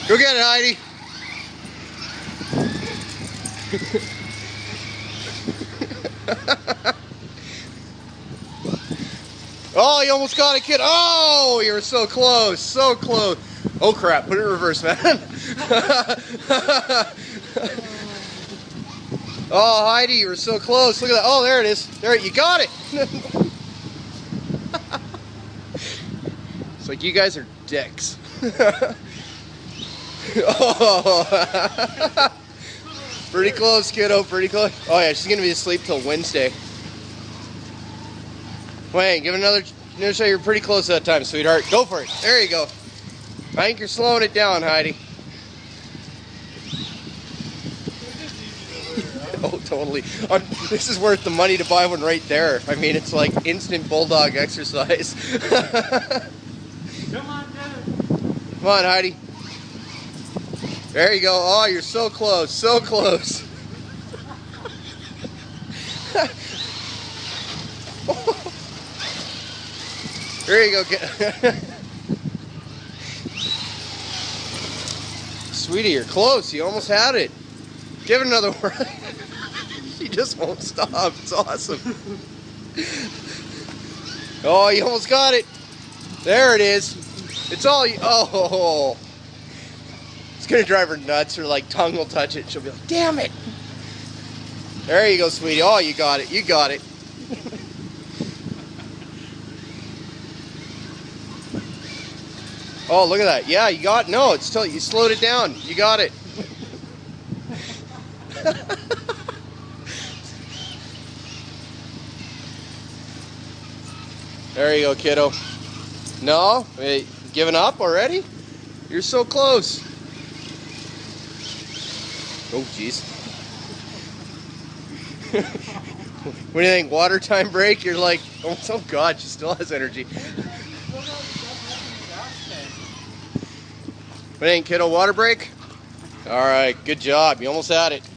Go get it, Heidi. Oh, you almost got it, kid. Oh, you were so close, so close. Oh crap, put it in reverse, man. Oh, Heidi, you were so close. Look at that. Oh, there it is. There, you got it. It's like you guys are dicks. Oh. Pretty close, kiddo, pretty close. Oh yeah, she's gonna be asleep till Wednesday. Wait, give it another shot. You're pretty close that time, sweetheart. Go for it. There you go. I think you're slowing it down, Heidi. Oh, totally. This is worth the money to buy one right there. I mean, it's like instant Bulldog exercise. Come on, Dad. Come on, Heidi. There you go. Oh, you're so close, so close. There you go. Sweetie, you're close. You almost had it. Give it another whirl. She just won't stop. It's awesome. Oh, you almost got it. There it is. It's all you. Oh. It's going to drive her nuts. Her like tongue will touch it. She'll be like, damn it. There you go, sweetie. Oh, you got it. You got it. Oh, look at that. Yeah, you got it. No, it's still, you slowed it down. You got it. There you go, kiddo. No? Wait, giving up already? You're so close. Oh, jeez. What do you think? Water time break? You're like, oh God, she still has energy. What do you think, kiddo? Water break? All right, good job. You almost had it.